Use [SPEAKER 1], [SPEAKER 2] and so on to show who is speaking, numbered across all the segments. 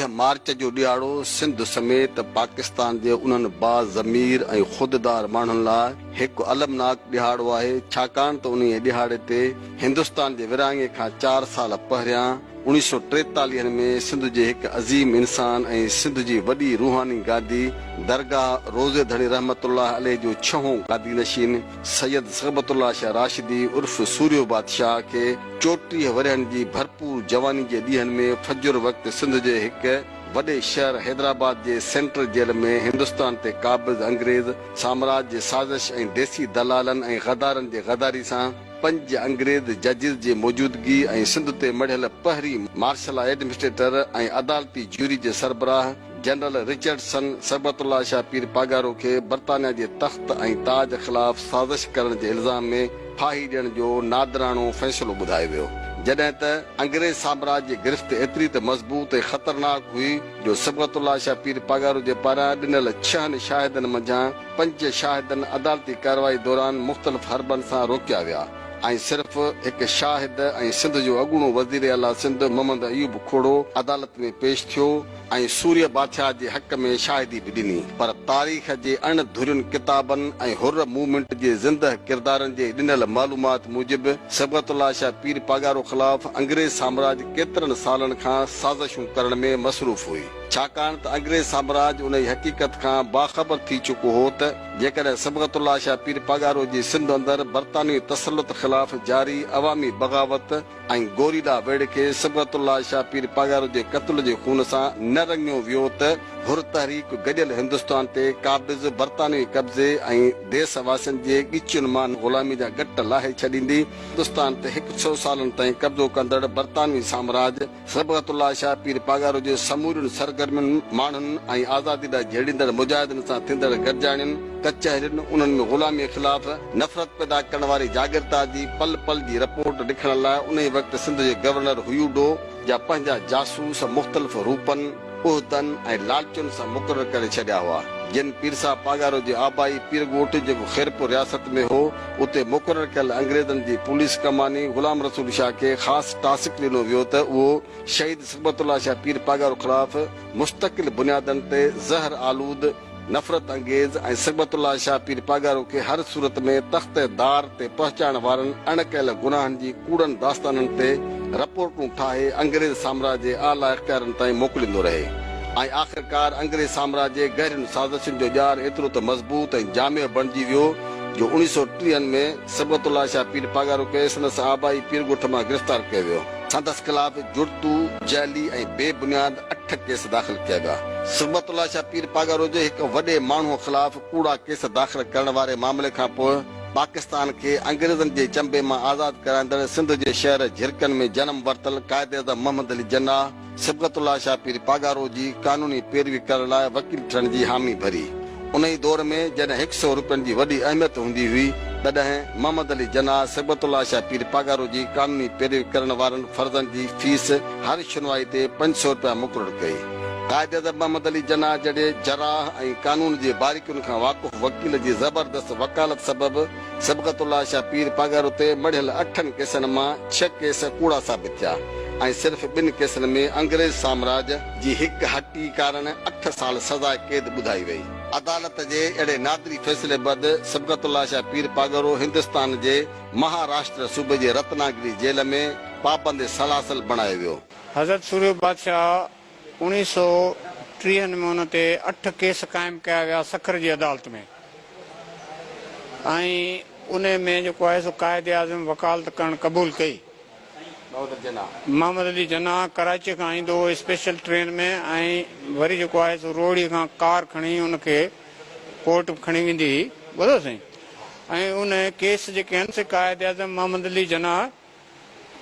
[SPEAKER 1] 30 मार्च जो ॾियारो सिंध समेत पाकिस्तान जे उन्हनि बाज़मीर ऐं ख़ुददार माण्हुनि लाइ हिकु अलमनाक ॾिहाड़ो आहे, छाकाणि त उन ॾिहाड़े ते हिंदुस्तान जे विरहाङे खां 4 साल पहिरियां 1943 में सिंध जे हिकु अज़ीम इंसान ऐं सिंध जी वॾी रूहानी गादी दरगाह रोज़े धणी रहमतुल्लाह अलैह जो 6हों गादी नशीन सैयद सगबतुल्लाह शाह राशिदी उर्फ सूर्यो बादशाह खे 34 वरहनि जी भरपूर जवानी जे ॾींहनि में फजर वक़्तु सिंध जे हिकु वॾे शहर हैदराबाद जे सेंट्रल जेल में हिंदुस्तान ते क़ाबिज़ अंग्रेज़ साम्राज्य जे साज़िश ऐं देसी दलालनि ऐं गदारनि जे गदारी सां 5 अंग्रेज़ जजिस जी मौजूदगी ऐं सिंध ते मढ़ियल पहिरीं मार्शल एडमिनिस्ट्रेटर ऐं अदालती ज्यूरी जे सरबराह जनरल रिचर्डसन सगबतुल्लाह शाह पीर पागारो खे बर्तानिया जे तख़्त ऐं ताज ख़िलाफ़ साज़िश करण जे इल्ज़ाम में फाही ॾियण जो नादराणो फ़ैसिलो ॿुधायो वियो, जॾहिं त अंग्रेज़ साम्राज्य जी गिरफ़्त एतिरी त मज़बूत ऐं ख़तरनाक हुई जो सगबतुल्लाह शाह पीर पागारो जे पारां ॾिनल 6 शाहिदनि मंझां 5 शाहिदनि अदालती कार्रवाई दौरान मुख़्तलिफ़ हरबनि सां रोकिया विया ऐं सिर्फ़ हिकु शाहिद ऐं सिंध जो अॻूणो वज़ीर आला सिंध मोहम्मद अयूब खोड़ो अदालत में पेश थियो ऐं सूर्य बादशाह जे हक़ में शाहिदी बि ॾिनी। पर तारीख़ जे अणधुरियुनि किताबनि ऐं हुर्र मूवमेंट जे ज़िंदह किरदारनि जे ॾिनल मालूमात मूजिबि सगबतुल्लाह शाह पीर पागारो ख़िलाफ़ अंग्रेज़ साम्राज्य केतिरनि सालनि खां साज़िशूं करण में मसरूफ़ हुई, छाकाणि त अंग्रेज़ साम्राज्य उन हक़ीक़त खां बाख़बर थी चुको हो त जेकॾहिं सगबतुल्लाह शाह पीर पागारो जी सिंध अंदरि बरतानवी तसल्लुत ख़िलाफ़ जारी अवामी बग़ावत ऐं गोरीला वेड़ खे सगबतुल्लाह शाह पीर पागारो जे क़त्ल जे खून सां न रंगियो वियो त हुर तहरीक गॾियल हिंदुस्तान ते क़ाबिज़ बरतानवी कब्ज़े ऐं देश वासियुनि जे ॻिचियुनि मां ग़ुलामी जा गट लाहे छॾींदी हिंदुस्तान ते 100 सालनि ताईं कब्ज़ो कंदड़ बरतानवी साम्राज्य सगबतुल्लाह शाह पीर पागारो जे समूरियुनि सरगर्मियुनि माण्हुनि ऐं आज़ादी लाइ जहिड़ींदड़ मुजाहिदनि सां थींदड़ गॾिजाणियुनि कचहरियुनि उन्हनि में ग़ुलामी ख़िलाफ़ नफ़रत पैदा करण वारी जागीरता जी पल पल जी रिपोर्ट लिखण लाइ उन वक़्तु सिंध जे गवर्नर हुयूडो जा पंहिंजा जासूस मुख़्तलिफ़ रूपनि उहिदनि ऐं लालचुनि सां मुक़ररु करे छॾिया हुआ, जिन पीर साहब पागारो जे आबाई पीर ॻोठ जेको खैरपुर रियासत में हो उते मुक़ररु कयल अंग्रेज़नि जी पुलिस कमानी ग़ुलाम रसूल शाह खे ख़ासि टास्क ॾिनो वियो त उहो शहीद सगबतुल्लाह शाह पीर पागारो ख़िलाफ़ मुस्तक़िल बुनियादनि ते ज़हर आलूद नफ़रत अंगेज़ ऐं सगबतुल्लाह शाह पीर पागारो खे हर सूरत में तख़्त दार ते पहुचाइण वारनि अणकयल गुनाहनि जी कूड़नि दास्ताननि ते रिपोर्टूं ठाहे अंग्रेज़ साम्राज्य जे आला इख़्तियारनि ताईं मोकिलींदो रहे ऐं आख़िरकार अंग्रेज़ साम्राज्य जे गहरियुनि साज़िशुनि जो ॼार एतिरो त मज़बूत ऐं जामिअ बणिजी वियो जो 1930 में सगबतुल्लाह शाह पीर पागारो खे संदसि आबाई पीर ॻोठ मां गिरफ़्तार कयो वियो। संदसि ख़िलाफ़ जुर्तू जैली ऐं बेबुनियाद 8 केस दाख़िल कया विया। सगबतुल्लाह शाह पीर पागारो जे हिकु वॾे माण्हूअ ख़िलाफ़ कूड़ा केस दाख़िल करण वारे मामले खां पोइ पाकिस्तान खे अंग्रेज़नि जे चंबे मां आज़ाद कराईंदड़ सिंध जे शहर झिरकनि में जनम वरितल क़ाइद आज़म मोहम्मद अली जन्नाह सगबतुल्लाह शाह पीर पागारो जी कानूनी पैरवी करण लाइ वकील ठहण जी हामी भरी। उन ई दौर में जॾहिं 100 रुपयनि जी वॾी अहमियत हूंदी हुई तॾहिं मोहम्मद अली जन्नाह सगबतुल्लाह शाह पीर पागारो जी कानूनी पैरवी करण वारनि फर्ज़नि जी फीस हर शुनवाई ते 500 रुपया मुक़ररु कई। क़ाइद आज़म मोहम्मद अली जन्नाह जॾहिं जराह ऐं कानून जे बारीकियुनि खां वाक़ुफ़ वकील जी ज़बरदस्त वकालत सबबि सगबतुल्लाह शाह पीर पागारो ते मढ़ियल 8 केसनि मां 6 केस कूड़ा साबित थिया ऐं सिर्फ़ 2 केसनि में अंग्रेज़ साम्राज्य जी हिकु हटी कारण 8 साल सज़ा क़ैद ॿुधाई वई। अदालत जे अहिड़े नादरी फ़ैसिले बैदि सगबतुल्लाह शाह पीर पागारो हिंदुस्तान जे महाराष्ट्र सूबे जे रत्नागिरी जेल में पाबंद सलासल बणायो वियो।
[SPEAKER 2] हज़रत सूर्य बादशाह 1930 में उन ते 8 केस क़ाइमु कया विया सखर जी अदालत में ऐं उन में जेको आहे सो क़ाइद आज़म वकालत करणु क़बूल कई। मोहम्मद अली जन्नाह कराची खां ईंदो हो स्पेशल ट्रेन में ऐं वरी जेको आहे सो रोड़ी खां कार खणी उनखे कोर्ट खणी वेंदी हुई, ॿुधो साईं। ऐं उन केस जेके आहिनि से क़ाइद आज़म मोहम्मद अली जन्नाह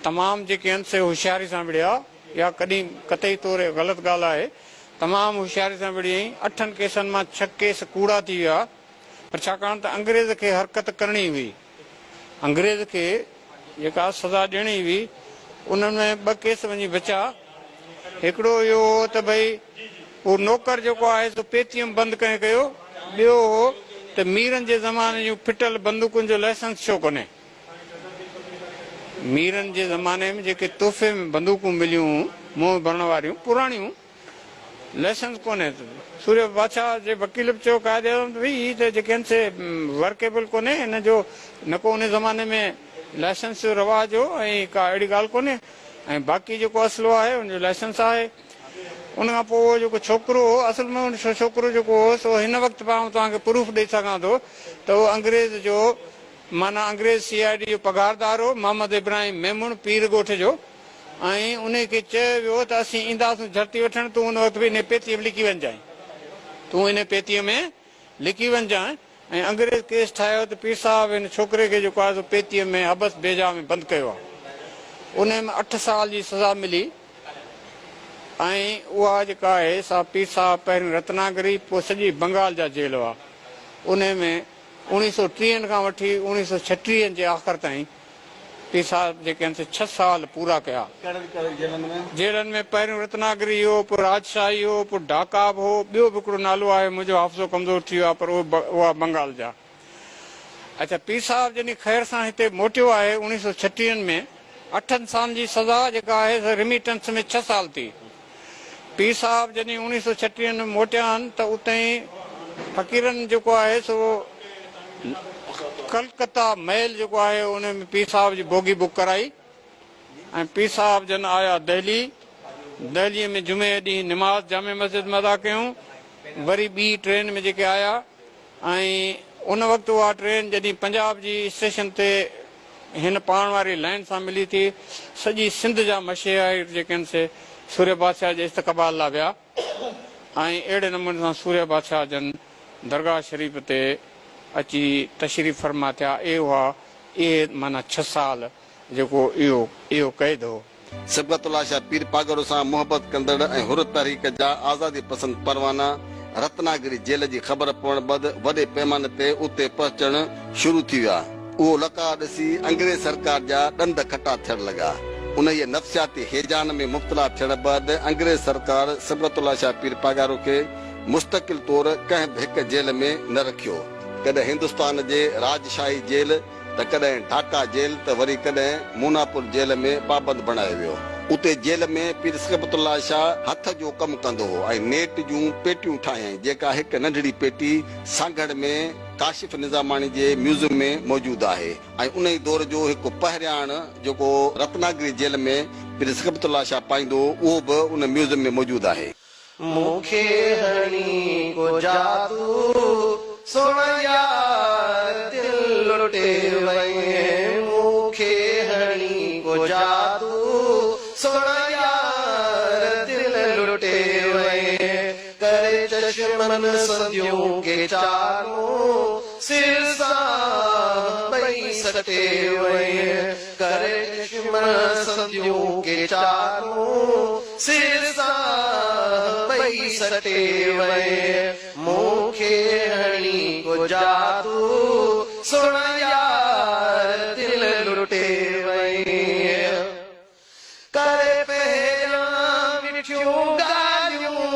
[SPEAKER 2] तमामु जेके आहिनि से होशियारी सां विड़िया या कॾहिं कतई तौर ग़लति ॻाल्हि आहे, तमामु होशियारी सां विड़ियईं। 8 केसनि मां 6 केस कूड़ा थी विया, पर छाकाणि त अंग्रेज़ खे हरकत करणी हुई, अंग्रेज़ खे जेका सज़ा ॾियणी हुई, उन्हनि में 2 केस वञी बचा। हिकिड़ो इहो हो त भई उहो नौकर जेको आहे सो पेटीएम बंदि कंहिं कयो, ॿियो हो त मीरनि जे ज़माने जूं फिटल बंदूकुनि जो लाइसेंस छो कोन्हे। मीरनि जे ज़माने में जेके तोहफ़े में बंदूकूं मिलियूं मुंहुं भरण वारियूं पुराणियूं, लाइसेंस कोन्हे सूर्य बादशाह जे वकील बि चयो क़ाइदे भई हीअ त जेके आहिनि से वर्केबल कोन्हे हिन जो न को उन ज़माने में लाइसेंस जो रवाज हो ऐं का अहिड़ी ॻाल्हि कोन्हे ऐं बाक़ी जेको असलो आहे उनजो लाइसेंस आहे। उन खां पोइ जेको छोकिरो हो असल में उन छोकिरो जेको हो सो हिन वक़्तु पाण तव्हांखे प्रूफ ॾेई सघां थो त उहो अंग्रेज़ जो माना अंग्रेज़ CID जो पघारदार हो मोहम्मद इब्राहिम मेमुण पीर ॻोठ जो ऐं उन खे चयो वियो त असीं ईंदासीं झड़ती वठण तूं उन वक़्तु बि हिन पेतीअ में लिकी वञजांइ तूं हिन पेतीअ में लिकी वञजांइ ऐं अंग्रेज़ केस ठाहियो त पीर साहिब हिन छोकिरे खे जेको आहे पेतीअ में हबस बेजा में बंदि कयो आहे। उन में 8 साल जी सज़ा मिली ऐं उहा जेका आहे सा पीर साहिब पहिरियों रत्नागिरी पोइ सॼी बंगाल जा जेल हुआ। उन में 1930 खां वठी 1936 जे आख़िर ताईं पीर साहिब जेके आहिनि 6 साल पूरा कया जेलनि में। पहिरियों रत्नागिरी हो पोइ राजशाही हो पोइ ढाका बि हो ॿियो बि हिकिड़ो नालो आहे मुंहिंजो हाफ़्ज़ो कमज़ोर थी वियो आहे पर उहा बंगाल जा। अच्छा पीर साहिब जॾहिं ख़ैर सां हिते मोटियो आहे 1936 में 8 साल जी सज़ा जेका आहे रिमिटेंस में 6 साल थी। पीर साहिब जॾहिं 1936 में मोटिया आहिनि त उते ई फ़क़ीरनि जेको आहे सो कलकत्ता महल जेको आहे उन में पीर साहिब जी बोगी बुक कराई ऐं पीर साहिब जन आया दिल्लीअ में जुमे ॾींहुं निमाज़ जामे मस्जिद में अदा कयूं। वरी ॿी ट्रेन में जेके आया ऐं उन वक़्तु उहा ट्रेन जॾहिं पंजाब जी स्टेशन ते हिन पाण वारी लाइन सां मिली थी सॼी सिंध जा मशहूर जेके आहिनि से सूर्य बादशाह जे इस्तक़बाल लाइ विया ऐं अहिड़े नमूने सां सूर्य बादशाह जन दरगाह शरीफ़ ते अची तशरीफ़ फरमा थिया। इहे माना 6 साल जेको इहो क़ैद हो।
[SPEAKER 1] सिबतुल्लाह शाह पीर पागरो सां मोहबत कंदड़ ऐं हुर तहरीक जा आज़ादी पसंद परवाना रत्नागिरी जेल जी ख़बर पवण बैदि वॾे पैमाने ते उते पहुचण शुरू थी विया। उहो लका ॾिसी अंग्रेज़ सरकार जा ॾंद खटा थियण लॻा। उन जे नफ़्सियाती हेजान में मुब्तला थियण बैदि अंग्रेज़ सरकार सिबतुल्लाह शाह पीर पागारो खे मुस्तकिल तौर कंहिं बि हिक जेल में न रखियो। कॾहिं हिंदुस्तान जे राजशाही जेल त कॾहिं ढाका जेल त वरी कॾहिं मूनापुर जेल में पाबंद बणायो वियो। उते जेल में पीर सिबतुल्लाह शाह हथ जो कमु कंदो हो ऐं नेट जूं पेटियूं ठाहियईं जेका हिकु नंढड़ी पेटी सांगड़ में काशिफ निज़ामानी जे म्यूज़ियम में मौजूदु आहे ऐं उन ई दौर जो हिकु पहिरियाण जेको रत्नागिरी जेल में पीर सिबतुल्लाह शाह पाईंदो उहो बि उन म्यूज़ियम में मौजूदु आहे।
[SPEAKER 3] मूंखे हणी को जादू सुण यार दिल लुटे वई मूंखे हणी को जादू सुण यार दिल लुटे वई करे चश्मन सदियों के चारों सिर सां बई सटे वई करे चश्मन सदियों के चारों सिर सां बई सटे वई मूंखे हणी को जादू सुण यार दिल लुटे वई करे पहिरियां मिठियूं ॻाल्हियूं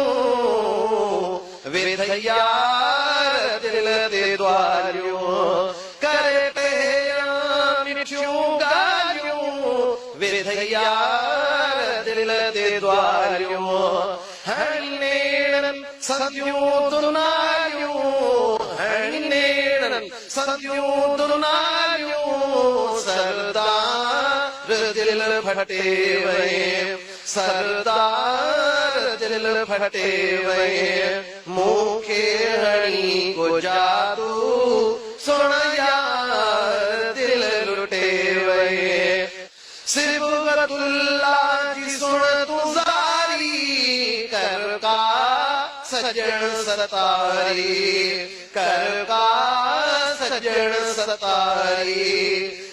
[SPEAKER 3] विध यार दिल ते द्वारियूं करे पहिरियां मिठियूं ॻाल्हियूं विध यार दिल ते द्वारियूं हणेड़नि सदियूं दुनारियूं हणेड़नि सदियूं दुनारियूं सरदार दिल फटे वए सरदार दिल फटे वए मूंखे हणी को जादू सुण यार दिल लुटे वए सिबतुल्लाह जी सुण तू जारी कर का सजण सतारी कर का सजण सतारी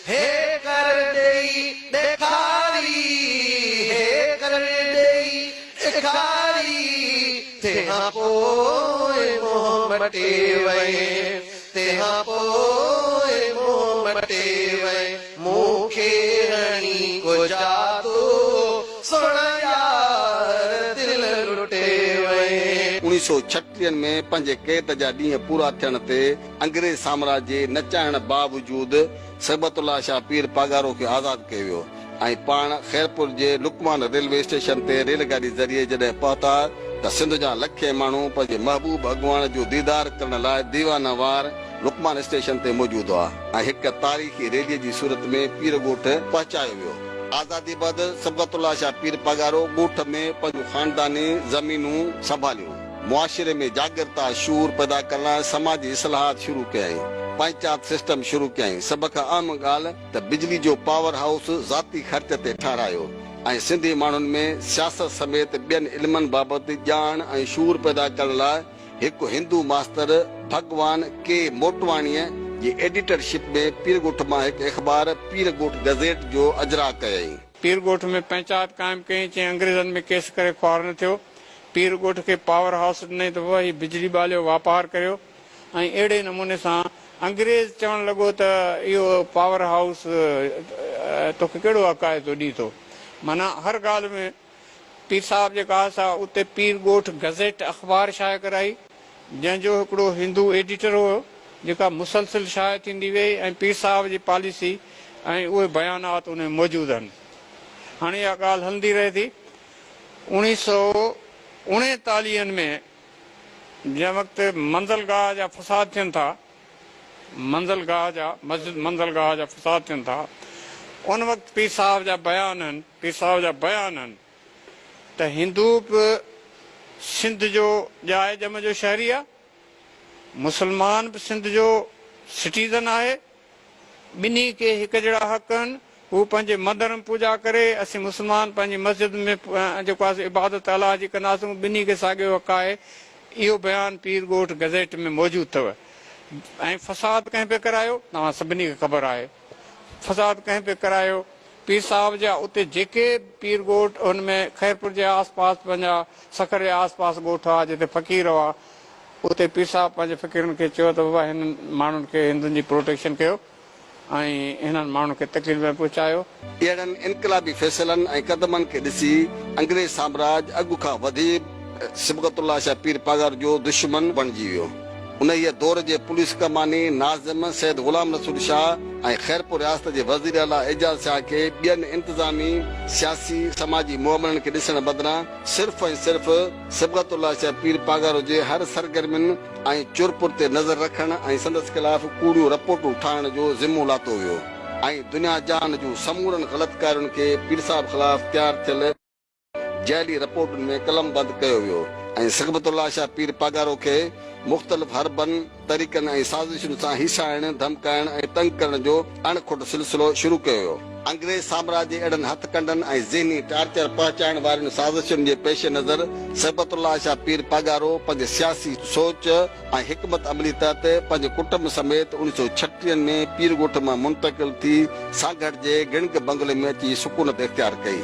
[SPEAKER 3] हे कर देई देखारी हे कर देई देखारी तेहा पोए मोह मटे वए तेहा पोए मोह मटे वए मूंखे हणी को जादू सुण यार दिल लुटे वए।
[SPEAKER 1] 1936 में पंहिंजे क़ैद जा ॾींहं पूरा थियण ते अंग्रेज़ साम्राज्य जे न चाहण बावजूदि सिबतुल्लाह शाह पीर पागारो खे आज़ादु कयो वियो ऐं पाण ख़ैरपुर जे लुकमान रेलवे स्टेशन ते रेलगाॾी ज़रिए जॾहिं पहुता त सिंध जा लखे माण्हू पंहिंजे महबूब अॻवान जो दीदार करण लाइ दीवाना वार लुकमान स्टेशन ते मौजूद हुआ ऐं हिक तारीख़ी रैलीअ जी सूरत में पीर ॻोठ पहुचायो वियो। आज़ादी बाद सबक़तुल्लाह शाह पीर पगारो ॻोठ में पंहिंजो ख़ानदानी ज़मीनूं संभालियूं, मुआशिरे में जागरता शूर पैदा करण लाइ समाजी इस्लाहात शुरू कयाई, पंचायत सिस्टम शुरू कयाई। सभ खां अहम ॻाल्हि त बिजली जो पावर हाउस ज़ाती ख़र्च ते ठारायो ऐं सिंधी माण्हुनि में सियासत समेत ॿियनि इल्मनि बाबति ॼाण ऐं शूर पैदा करण लाइ हिकु हिंदू मास्तर भगवान के मोटवाणीअ जी एडिटरशिप में पीर ॻोठ मां हिकु अख़बार पीर ॻोठ गज़ेट जो अजरा कयई।
[SPEAKER 2] पीर ॻोठ में पंचायत क़ाइमु कई, चई अंग्रेज़नि में केस करे ख्वार न थियो। पीर ॻोठ खे पावर हाउस ॾिनई त वही बिजली ॿालियो, वापार करियो ऐं अहिड़े नमूने सां अंग्रेज़ चवणु लॻो त इहो पावर हाउस तोखे कहिड़ो अक़ाइदो ॾी थो। माना हर ॻाल्हि में पीर साहिब जेका असां उते पीर ॻोठ गज़ेट अख़बार शाया कराई, जंहिंजो हिकिड़ो हिंदू एडिटर हुयो जेका मुसलसिल शाया थींदी वई ऐं पीर साहिब जी पॉलिसी ऐं उहे बयानात उन में मौजूदु आहिनि। हाणे इहा ॻाल्हि हलंदी रहे थी। 1939 में जंहिं वक़्तु मंज़लगाह जा फ़साद थियनि था, मंज़लगाह जा मस्जिद मंज़लगाह जा फ़साद थियनि था, उन वक़्तु पीर साहिब जा बयान आहिनि त हिंदू बि सिंध जो जाइ जम जो शहरी आहे, मुस्लमान बि सिंध जो सिटीज़न आहे, ॿिन्ही खे हिकु जहिड़ा हक़ आहिनि। हू पंहिंजे मंदर में पूॼा करे, असीं मुस्लमान पंहिंजी मस्जिद में जेको आहे इबादत अलाह जी कंदासीं, ॿिन्ही खे साॻियो हक़ आहे। इहो बयानु पीर ॻोठ गज़ेट में मौजूदु अथव। ऐं फ़साद कंहिं पे करायो, तव्हां सभिनी खे ख़बर आहे फ़साद कंहिं पे करायो। पीर साहिब जा उते जेके पीर ॻोठ हुन में ख़ैरपुर जे आस पास पंहिंजा सखर जे आस पास ॻोठ हुआ जिते फ़क़ीर हुआ, उते पीर साहिब पंहिंजे फ़क़ीरनि खे चयो त बाबा हिननि माण्हुनि खे हिंदुनि जी प्रोटेक्शन कयो ऐं हिननि माण्हुनि खे तकलीफ़ में पहुचायो।
[SPEAKER 1] अहिड़नि इनक़लाबी फ़ैसिलनि ऐं क़दमनि खे ॾिसी अंग्रेज़ साम्राज अॻु खां वधीक सिबगतुल्लाह शाह पीर पगार जो दुश्मन बणिजी वियो। उन दौर जे पुलिस कमानी नाज़िम सैयद ग़ुलाम रसूल शाह ऐं ख़ैरपुर रियासत जे वज़ीर आला एजाज़ शाह खे ॿियनि इंतिज़ामी सियासी समाजी मुआमलनि खे ॾिसण बदिरां सिर्फ़ ऐं सिर्फ़ सिबगतुल्लाह शाह पीर पगार जे हर सरगर्मियुनि ऐं चुरपुर ते नज़र रखण ऐं संदसि ख़िलाफ़ कूड़ियूं रिपोर्टूं ठाहिण जो ज़िम्मो लाथो वियो ऐं दुनिया जहान जूं समूरनि ग़लतकारियुनि खे पीर साहिब ख़िलाफ़ तयारु थियल जैली रिपोर्टुनि में कलमबंद कयो वियो ऐं सिबगतुल्लाह शाह पीर पगारो खे मुख़्तलिफ़ हरबनि तरीक़नि ऐं साज़िशुनि सां हिसाइण, धमकाइण ऐं तंग करण जो अणखुट सिलसिलो शुरू कयो वियो। अंग्रेज़ साम्राज जे अहिड़नि हथकंडनि ऐं ज़हनी टार्चर पहुचाइण वारनि साज़िशुनि जे पेश नज़र सिबगतुल्लाह शाह पीर पगारो पंहिंजे सियासी सोच ऐं हिकमत अमली तहत पंहिंजे कुटुंब समेत 1936 में पीर ॻोठ मां मुंतक़िल थी सागढ़ जे गिणक बंगले में अची सुकूनत इख्तियार कई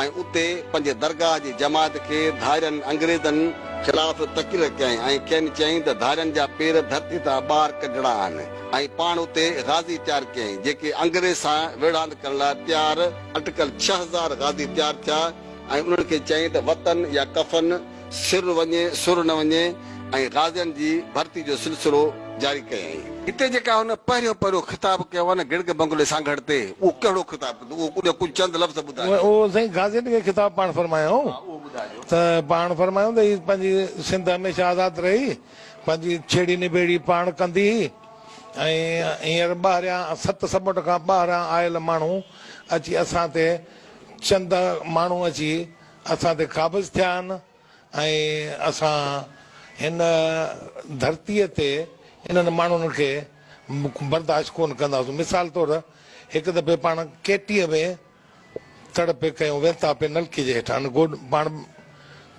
[SPEAKER 1] ऐं उते पंहिंजे दरगाह जी जमात खे धारियनि अंग्रेज़नि ख़िलाफ़ तकीर कयईं ऐं खेनि चयईं त धारियनि जा पेर धरती तां ॿाहिरि कढणा आहिनि ऐं पाण उते गाज़ी तयारु कयईं जेके अंग्रेज़ सां विढ़ांद करण लाइ तयारु अटकल 6000 गाज़ी तयारु थिया ऐं उन्हनि खे चयईं त वतन या कफ़न सिर वञे सुर न वञे ऐं गाज़ियुनि जी भर्ती जो सिलसिलो जारी कयईं। हिते जेका हुन पहिरियों ख़िताब कयो आहे न गिणक बंगले सागढ़ ते, उहो कहिड़ो ख़िताब, उहो कुझु चंद लफ़्ज़ ॿुधायो।
[SPEAKER 4] उहो साईं गाज़ियुनि खे ख़िताब पाण फरमायो त पाण फरमायूं त हीअ पंहिंजी सिंध हमेशह आज़ादु रही, पंहिंजी छेड़ी निबेड़ी पाण कंदी ऐं हींअर ॿाहिरियां 7 समुंड खां ॿाहिरां आयल माण्हू अची असां ते चंद माण्हू अची असां ते क़ाबिज़ थिया आहिनि ऐं असां हिन धरतीअ ते इन्हनि माण्हुनि खे बर्दाश्त कोन कंदासीं। मिसाल तौरु हिकु दफ़े पाण केटीअ में तड़पे कयूं, वेता पे नलके जे हेठां पाण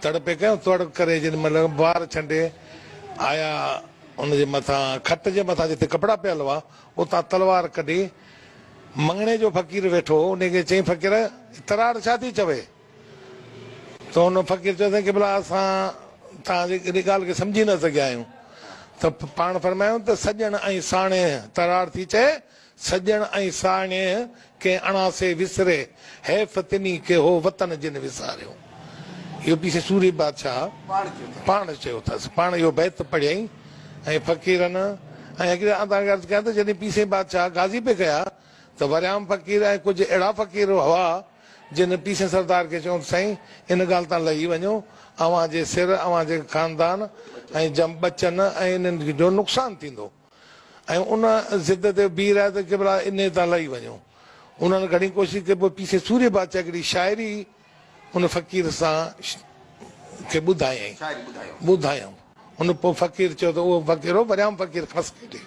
[SPEAKER 4] तड़पे कयूं, तड़ करे जेॾी महिल ॿार छंडे आया उनजे मथां खट जे मथां जिते कपिड़ा पियल हुआ उतां तलवार कढी मंगणे जो फ़क़ीर वेठो, उनखे चई फ़क़ीर तरार छा थी चवे, त हुन फ़क़ीर चयो की भला असां तव्हांजी इन ॻाल्हि खे सम्झी न सघिया आहियूं। त पाण फरमायूं त सॼण ऐं साणे तरार थी चए, सॼण ऐं साणे के अणासे विसरे हैफ़ तिनी के हो वतन जिन विसारियो। इहो पीछे सूरी बादशाह पाण चयो अथसि, पाण इहो बैत पढ़ियईं ऐं फ़क़ीरनि ऐं अॻिते अर्ज़ु कयां त जॾहिं पीसे बादशाह गाज़ी पे कया त वरियाम फ़क़ीर ऐं कुझु अहिड़ा फ़क़ीर हुआ जिन पीसे सरदार खे चऊं साईं इन ॻाल्हि तां लही वञो, अव्हां जे सिर अव्हां जे खानदान ऐं जम बचन ऐं इन्हनि जो नुक़सानु थींदो, ऐं उन ज़िद ते बीह रहिया त की भला इन तां लही वञो। उन्हनि घणी कोशिशि कई, पोइ पीसे सूर्य बादशाह हिकिड़ी शाइरी उन फ़क़ीर सां खे ॿुधायऊं। उन पोइ फ़क़ीर चयो त उहो फ़क़ीर हो, वरियाम फ़क़ीर खस केॾे।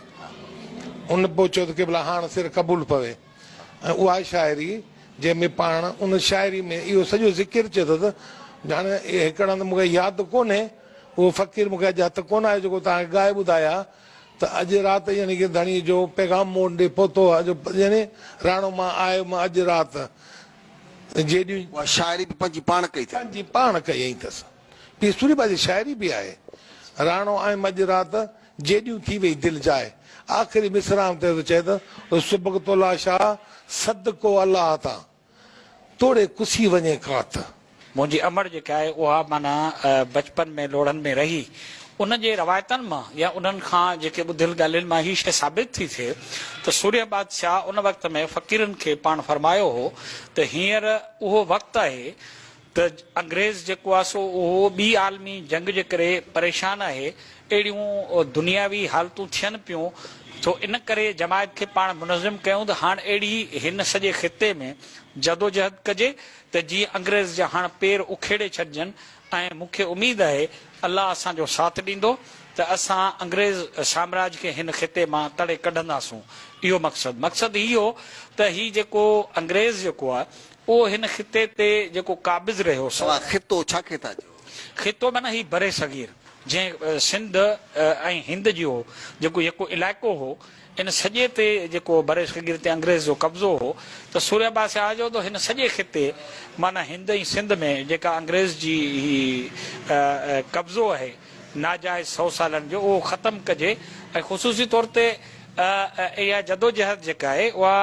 [SPEAKER 4] उन पोइ चयो त की भला हाणे सिर क़बूल पवे, ऐं उहा शाइरी जंहिंमें पाण उन शाइरी में इहो सॼो ज़िकिर चए थो त हाणे हिकिड़ा त मूंखे यादि कोन्हे, उहो फ़क़ीर मूंखे अॼु हथु कोन आहे जेको तव्हांखे ॻाए ॿुधाया त अॼु राति यानी की धणी जो पैगाम मोड़ ॾे पहुतो आहे, यानी राणो मां आयो मां अॼु राति जेॾियूं
[SPEAKER 1] शाइरी बि पंहिंजी पाण कई
[SPEAKER 4] पंहिंजी पाण कयईं अथसि। पी सूरीबा जी शाइरी बि आहे, राणो आयुमि अॼु राति जेॾियूं थी वई दिलि जाए, आख़िरी मिसराम ते चए त सुबुह तोला शाह सदको अलाह तां तोड़े कुसी वञे कात।
[SPEAKER 5] मुंहिंजी अमर जेका आहे उहा माना बचपन में लोड़नि में रही, उन जे रवायतनि मां या उन्हनि खां जेके ॿुधियल ॻाल्हियुनि मां ही शइ साबित थी थिए त सूर्य बादशाह उन वक़्त में फ़क़ीरनि खे पाण फरमायो हो त हींअर उहो वक़्तु आहे त अंग्रेज़ जेको आहे सो उहो ॿी आलमी जंग जे करे परेशान आहे, अहिड़ियूं दुनियावी हालतूं थियनि पियूं, तो इन करे जमायत खे पाण मुनज़िम कयूं त हाणे अहिड़ी हिन सॼे ख़िते में जदोजहद कजे त जीअं अंग्रेज़ जा हाणे पेर उखेड़े छॾिजनि, ऐं मूंखे उमेद आहे अल्लाह असांजो साथ ॾींदो त असां अंग्रेज़ साम्राज्य खे हिन ख़िते मां तड़े कढंदासूं। इहो मक़सदु इहो त ही जेको अंग्रेज़ जेको आहे उहो हिन ख़िते ते जेको क़ाबिज़ रहियो,
[SPEAKER 1] खितो छा खे था चओ?
[SPEAKER 5] खितो माना ही बरे सगीर जंहिं सिंध ऐं हिंद जो जेको इलाइक़ो हो, इन सॼे ते जेको बरे सगीर ते अंग्रेज़ जो कब्ज़ो हो, त सूर्य बादशाह जो त हिन सॼे खिते माना हिंद ऐं सिंध में जेका अंग्रेज़ जी कब्ज़ो आहे नाजाइज़ 100 सालनि जो, उहो ख़तमु कजे। ऐं ख़ुसूसी तौर ते इहा जदोजहद जेका आहे उहा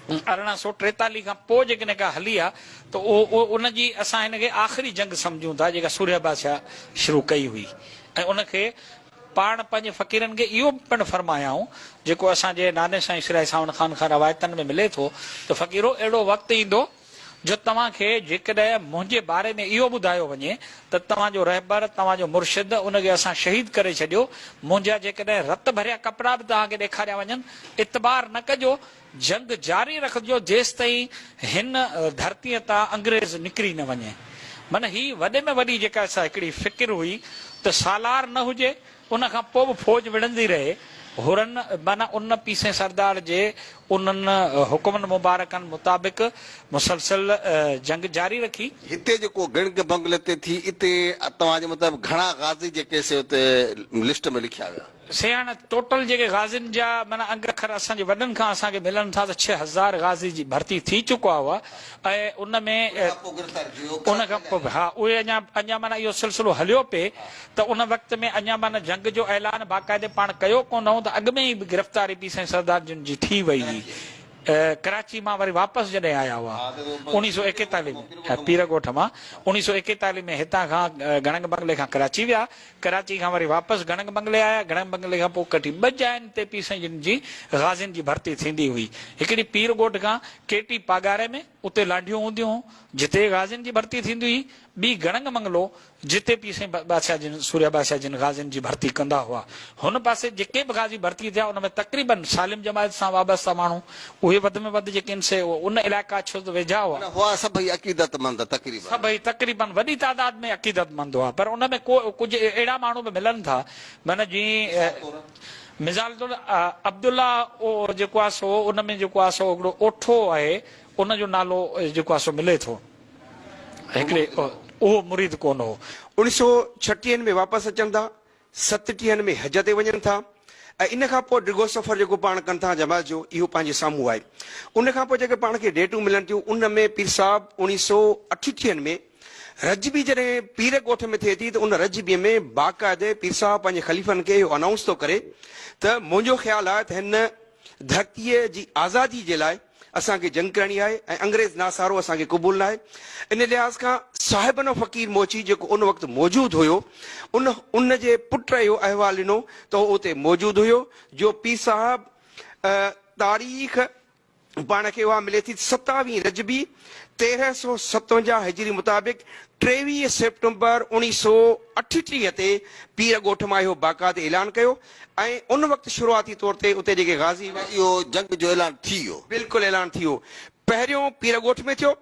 [SPEAKER 5] 1843 खां पोइ जेकॾहिं का हली आहे त उनजी असां हिनखे आख़िरी जंग सम्झूं था जेका सूर्य बादशाह शुरू कई हुई। ऐं उनखे पाण पंहिंजे फ़क़ीरनि खे इहो पिणु फरमायाऊं जेको असांजे नाने साईं सिराई सावण ख़ान खां रवायतनि में मिले थो त फ़क़ीरो अहिड़ो वक़्तु ईंदो जो तव्हांखे जेकॾहिं मुंहिंजे बारे में इहो ॿुधायो वञे त तव्हांजो रहबर तव्हांजो मुर्शिद उनखे असां शहीद करे छॾियो, मुंहिंजा जेकॾहिं रत भरिया कपिड़ा बि तव्हांखे ॾेखारिया वञनि, इतबार न कजो, जंग जारी रखिजो जेसि ताईं हिन धरतीअ तां अंग्रेज़ निकिरी न वञे। माना ही वॾे में वॾी जेका असां हिकिड़ी फ़िकिर हुई त सालार न हुजे, उन खां पोइ बि फ़ौज विढ़ंदी रहे, हुरन माना उन पीसे सरदार जे उन्हनि हुकुमनि मुबारकनि मुताबिक़ मुसलसल जंग जारी रखी।
[SPEAKER 1] हिते जेको गणग बंगले ते थी इते तव्हांजे मतिलबु घणा गाज़ी जेके से उते लिस्ट में लिखिया विया?
[SPEAKER 5] से हाणे टोटल जेके गाज़ियुनि जा माना अंग अखर असांजे वॾनि खां असांखे मिलनि था त 6000 गाज़ी जी भर्ती थी चुका हुआ, ऐं उन में उन खां पोइ हा उहे अञा माना इहो सिलसिलो हलियो पिए त उन वक़्त में अञा माना जंग जो ऐलान बाक़ाइदे पाण कयो कोन हो, त अॻु में ई गिरफ़्तारी पी साईं सरदार जिन जी थी वई हुई। कराची मां वरी वापसि जॾहिं आया हुआ 1941 में पीर ॻोठ मां 1941 में हितां खां गणंग बंगले खां कराची विया, कराची खां वरी वापसि गणंग बंगले आया, गणंग बंगले खां पोइ कटी 2 जाइनि ते पी साईं जी गाज़ियुनि जी भर्ती थींदी हुई। हिकिड़ी पीर ॻोठ खां केटी पागारे में उते लांडियूं हूंदियूं हुयूं जिते गाज़ियुनि जी भर्ती थींदी हुई, ॿी गणंग बंगलो जिते पी साईं बादशाह जिन सूर्य बादशाह जिन गाज़ियुनि जी भर्ती कंदा हुआ। हुन पासे जेके बि गाज़ी भर्ती थिया उनमें तक़रीबन सालिम जमायत सां वाबस्ता माण्हू उहे वधि में वधि जेके से उन इलाइक़ा छो त वेझा हुआ
[SPEAKER 1] सभई अक़ीदतमंद
[SPEAKER 5] सभई तक़रीबन वॾी तादाद में अक़ीदतमंद हुआ, पर उनमें कुझु अहिड़ा माण्हू बि मिलनि था माना जीअं मिसाल तौर अब्दुल्ला जेको आहे सो उनमें जेको आहे सो हिकिड़ो ओठो आहे, उनजो नालो जेको आहे सो मिले थो, हिकिड़े उहो मुरीद कोन हो।
[SPEAKER 6] 1936 में वापसि अचनि था, 37 में हज ते वञनि था, ऐं इन खां पोइ डिघो सफ़र जेको पाण कनि था जमात जो इहो पंहिंजे साम्हूं आहे। उन खां पोइ जेके पाण खे डेटूं मिलनि थियूं उन में पीर साहब 1938 में रजबी जॾहिं पीर ॻोठ में थिए थी त उन रजबीअ में बाक़ाइदे पीर साहब पंहिंजे ख़लीफ़नि खे इहो अनाउंस थो करे त मुंहिंजो ख़्यालु आहे त हिन धरतीअ जी आज़ादी जे लाइ असांखे जंग करणी आहे ऐं अंग्रेज़ नासारो असांखे क़बूल न आहे। इन लिहाज़ खां साहिबनो फ़क़ीर मोची जेको उन वक़्तु मौजूदु हुयो उन जे पुट इहो अहवालु ॾिनो त उहो उते मौजूदु हुयो जो पीर साहब तारीख़ पाण खे उहा मिले थी 27 रजबी 1357 हिजरी मुताबिक़ 23 सेप्टेंबर 1938 ते पीर ॻोठ मां इहो बाक़ायदे ऐलान कयो ऐं उन वक़्तु शुरूआती तौर ते उते जेके गाज़ी
[SPEAKER 1] इहो जंग जो ऐलान थी वियो।
[SPEAKER 6] बिल्कुलु ऐलान थी वियो। पहिरियों पीर ॻोठ में थियो,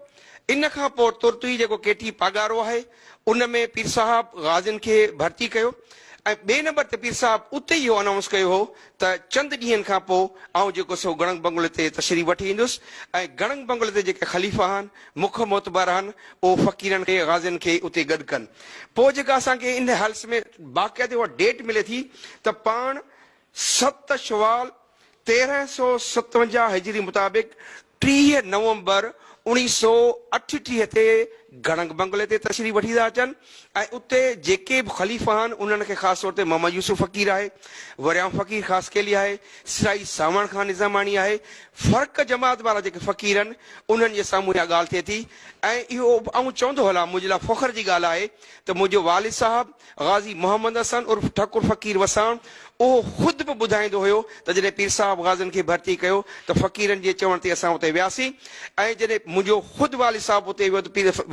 [SPEAKER 6] इन खां पोइ तुर्त ई जेको केटी पागारो आहे उन में पीर साहिब गाज़ियुनि खे भर्ती कयो ऐं ॿिए नंबर ते पीर साहिब उते इहो अनाउंस कयो हो त चंद ॾींहंनि खां पोइ आउं जेको सो गणंग बंगले ते तशरीफ़ वठी ईंदुसि ऐं गणंग बंगले ते जेके ख़लीफ़ा आहिनि मुख मोतबर आहिनि उहो फ़क़ीरनि खे गाज़ियुनि खे उते गॾु कनि। पोइ जेका असांखे इन हाल्स में बाक़ायदे उहा डेट मिले थी त पाण 7 शवाल 1357 हिजरी मुताबिक़ 30 नवंबर 1938 ते गणंग बंगले ते तशरीफ़ वठी था अचनि ऐं उते जेके बि ख़लीफ़ा आहिनि उन्हनि खे ख़ासि तौर ते मोहम्मद यूसुफ फ़क़ीर आहे, वरियाम फ़क़ीर ख़ासि केली आहे, सिराई सावण खान निज़ामानी आहे, फ़र्क़ जमात वारा जेके फ़क़ीर आहिनि उन्हनि जे साम्हूं इहा ॻाल्हि थिए थी। ऐं इहो आउं चवंदो हलां मुंहिंजे लाइ फ़ख्र जी ॻाल्हि आहे त मुंहिंजो वालिद साहिबु गाज़ी मोहम्मद हसन उर्फ़ ठकुर फ़क़ीर वसाण उहो ख़ुदि बि ॿुधाईंदो हुयो त जॾहिं पीर साहिब गाज़ियुनि खे भर्ती कयो त फ़क़ीरनि जे चवण ते असां उते वियासीं ऐं जॾहिं मुंहिंजो ख़ुदि वालिद साहिबु उते वियो